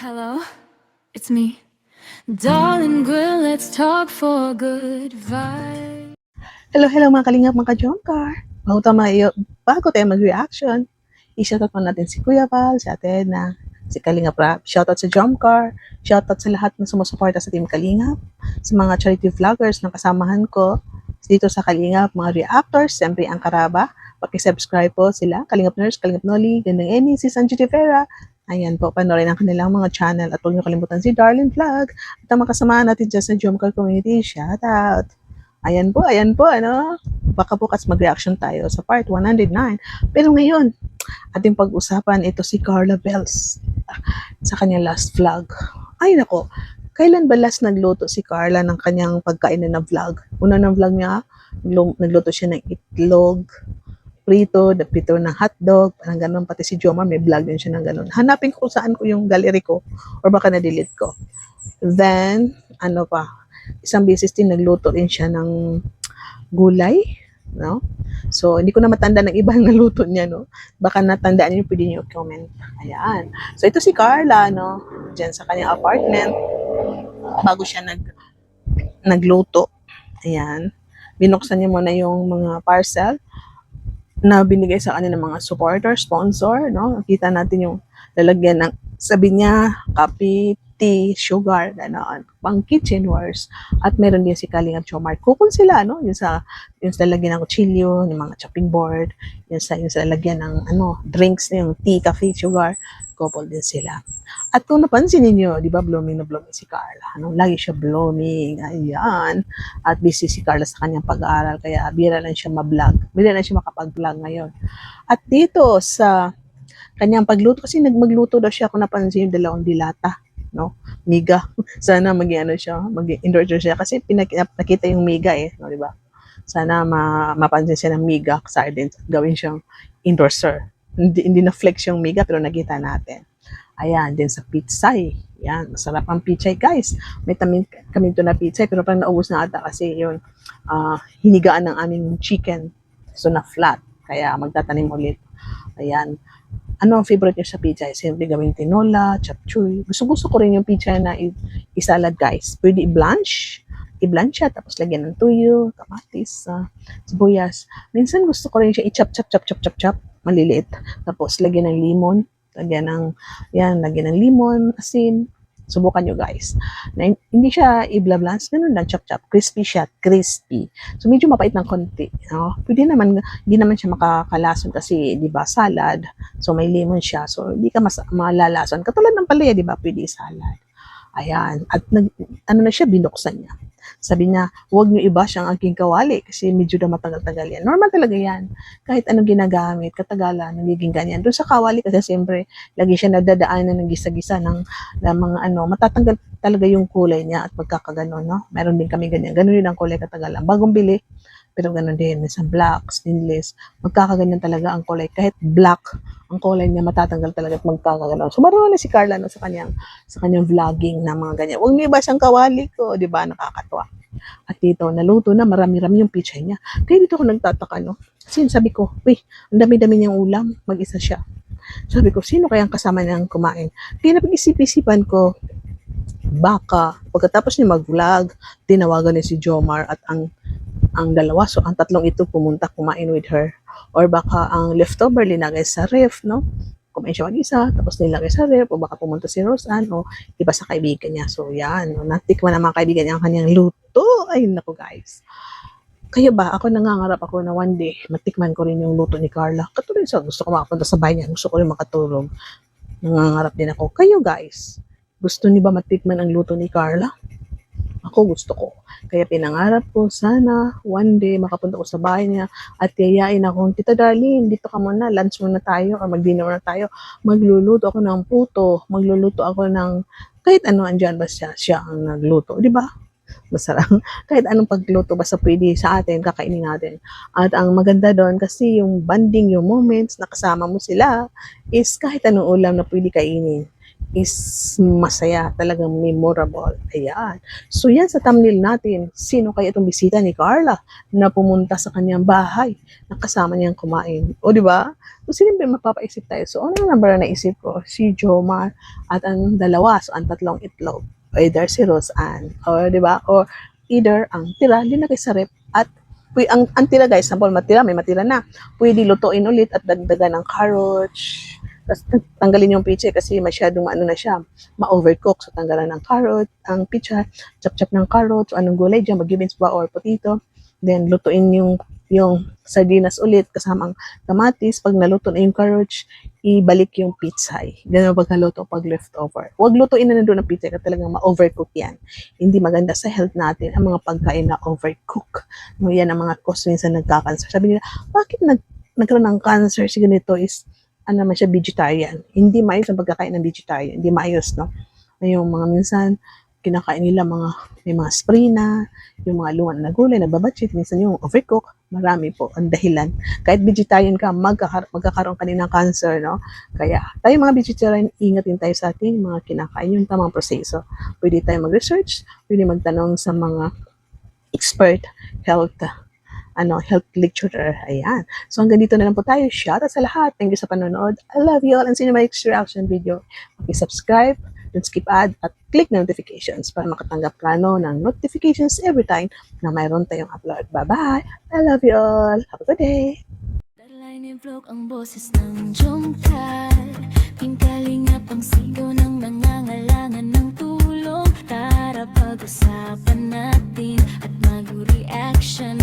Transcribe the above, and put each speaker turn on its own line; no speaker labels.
Hello, it's me. Darling girl, let's talk for good vibe.
Hello mga kalingap mga ka-Jomcar. Bago tayo mag-reaction, i-shoutout mo natin si Kuya Val, si Ate Edna, si Kalingap Rap. Shoutout sa Jomcar, shoutout sa lahat na sumusuporta sa Team Kalingap, sa mga charity vloggers na kasamahan ko dito sa Kalingap, mga reactors, siyempre ang Karaba. Paki-subscribe po sila, Kalingap Nurse, Kalingap Noli, Gandang Amy, si Sanji Rivera. Ayan po, panoorin ang kanilang mga channel at huwag niyo kalimutan si Darlene Vlog at ang mga kasama natin dyan sa Jomcar Community. Shoutout! Ayan po, ano? Baka bukas mag-reaction tayo sa part 109. Pero ngayon, ating pag-usapan ito si Carla Bells sa kanyang last vlog. Ay nako, kailan ba last nagluto si Carla ng kanyang pagkain na vlog? Una ng vlog niya, nagluto siya ng itlog, prito ng hotdog, parang ganun. Pati si Jomar, may vlog din siya ng ganun. Hanapin ko saan ko yung gallery ko or baka na-delete ko. Then, ano pa, isang beses din nagluto din siya ng gulay, no? So, hindi ko na matanda ng ibang naluto niya, no? Baka natandaan niyo, pwede niyo comment. Ayan. So, ito si Carla, no? Diyan sa kanyang apartment, bago siya nagluto. Ayan. Binuksan niya muna yung mga parcel na binigay sa kanya ng mga supporter, sponsor, no? Nakita natin yung lalagyan ng, sabi niya, kape, tea, sugar, gano'n, pang kitchenwares. At meron din si Kalingap Jomar. Kukul sila, no? Yung sa lalagyan ng kutsilyo, yung mga chopping board, yung sa lalagyan ng, drinks, yung tea, cafe, sugar, couple din sila. At kung napansin niyo, di ba, blooming na blooming si Carla. Ano? Lagi siya blooming, ayan. At busy si Carla sa kanyang pag-aaral, kaya bira lang siya ma-vlog. Bira lang siya makapag-vlog ngayon. At dito sa kanyang pagluto, kasi magluto daw siya, kung napansin yung dalawang dilata, no? Miga. Sana mag-endorser siya kasi nakita yung miga no, di ba? Sana mapansin siya ng miga sardines at gawin siyang endorser. Hindi na flex yung miga pero nakita natin. Ayan, din sa pitsay. Yan, masarap ang pitsay, guys. May kami to na pitsay pero parang naubos na ata kasi yun hinigaan ng aming chicken. So na flat. Kaya magtatanim ulit. Ayan. Ano ang favorite niyo sa pizza? Siyempre gawing tinola, chapchuy. Gusto ko rin yung pizza na isalad, guys. Pwede i-blanch siya, tapos lagyan ng tuyo, kamatis, sibuyas. Minsan gusto ko rin siya i-chop, maliliit. Tapos lagyan ng limon, lagyan ng limon, asin. Subukan nyo, guys. Na, hindi siya i-blablas, ganun lang, chop. Crispy siya, crispy. So medyo mapait ng konti. No? Pwede naman, hindi naman siya makakalason kasi, di ba, salad. So may lemon siya. So hindi ka malalason. Katulad ng palaya, di ba, pwede salad. Ayan. At na siya, binuksan niya. Sabi niya, huwag niyo iba siyang aking kawali kasi medyo na matagal-tagal yan. Normal talaga yan. Kahit anong ginagamit, katagalan, nagiging ganyan. Doon sa kawali kasi siyempre, lagi siya nadadaanan ng gisa-gisa ng mga matatanggal talaga yung kulay niya at magkakaganon, no? Meron din kami ganyan. Ganon din ang kulay katagalan. Bagong bili, pero ganon din. Minsan black, stainless, magkakaganyan talaga ang kulay. Kahit black, ang kulay niya matatanggal talaga at magkakaganon. So marunong na si Carla no, sa kanyang vlogging na mga ganyan. Huwag niyo iba siyang kawali ko, di ba? Nakakatuwa. At dito, naluto na, marami-rami yung pizza niya. Kaya dito ako nagtataka, no? Kasi sabi ko, ang dami-dami niyang ulam, mag-isa siya. Sabi ko, sino kayang kasama niyang kumain? Kaya napag-isip-isipan ko, baka, pagkatapos niya mag-vlog, tinawagan niya si Jomar at ang dalawa, so ang tatlong ito pumunta kumain with her. Or baka ang leftover linagay sa ref, no? Kumain siya mag-isa, tapos nilagay sa ref, o baka pumunta si Roseanne, o iba sa kaibigan niya. So, yan. Natikman ng mga kaibigan niya ang kanyang luto. Ay, naku guys. Kaya ba, ako nangangarap ako na one day, matikman ko rin yung luto ni Carla. Katulad sa gusto ko makapunta sa bahay niya, gusto ko rin makatulog. Nangangarap din ako. Kayo guys, gusto niyo ba matikman ang luto ni Carla? Ako gusto ko. Kaya pinangarap ko, sana one day makapunta ko sa bahay niya at yayain ako, Tita Darlene, dito ka muna, lunch muna tayo or mag-dinner muna tayo. Magluluto ako ng puto, magluluto ako ng kahit ano andyan, basta siya ang nagluto. Di ba? Masarap. Kahit anong pagluto, basta pwede sa atin, kakainin natin. At ang maganda doon, kasi yung bonding, yung moments, nakasama mo sila, is kahit anong ulam na pwede kainin. is masaya, talagang memorable. Ayan. So yan sa thumbnail natin, sino kaya itong bisita ni Carla na pumunta sa kanyang bahay na kasama niyang kumain? O di ba? So sino ba mapapaisip tayo? So ano number na naisip ko? Si Jomar at ang dalawa, so ang tatlong itlog. Either si Rose Ann, o di ba? Or either ang tira, linagay sa rep at ang tira guys, sample matira, may matira na. Pwede lutuin ulit at dagdagan ng carrots, tapos tanggalin yung pitcher kasi masyadong ano na siya, ma-overcook. So tanggalan ng carrot, ang pitcher, chop-chop ng carrot, so anong gulay dyan, mag-beans ba or potato. Then lutuin yung sardinas ulit kasamang kamatis. Pag naluto na yung carrots, ibalik yung pitsay. Ganun pagkaluto pag leftover. Huwag lutuin na nandun ang pitsay kasi talagang ma-overcook yan. Hindi maganda sa health natin ang mga pagkain na overcook. No, yan ang mga cause minsan nagka-cancer. Sabi nila, bakit nagkaroon ng cancer si ganito is ano naman siya, vegetarian. Hindi maayos ang pagkakain ng vegetarian. Hindi maayos, no? Yung mga minsan, kinakain nila may mga spray na, yung mga luwan na gulay, nagbabatchit, minsan yung overcook, marami po ang dahilan. Kahit vegetarian ka, magkakaroon ka din ng cancer, no? Kaya, tayo mga vegetarian, ingatin tayo sa ating mga kinakain, yung tamang proseso. Pwede tayo mag-research, pwede magtanong sa mga expert health lecturer. Ayan. So hanggang dito na lang po tayo. Shout out sa lahat. Thank you sa panonood. I love you all and see you in my next reaction video. Subscribe, don't skip ad, at click na notifications para makatanggap ka ng notifications every time na mayroon tayong upload. Bye-bye. I love you all. Have a good day.
Deadline ni vlog ang boses ng Jomcar. Pingkalingap ang sigaw ng nangangailangan ng tulong. Tara pag-usapan natin at mag-reaction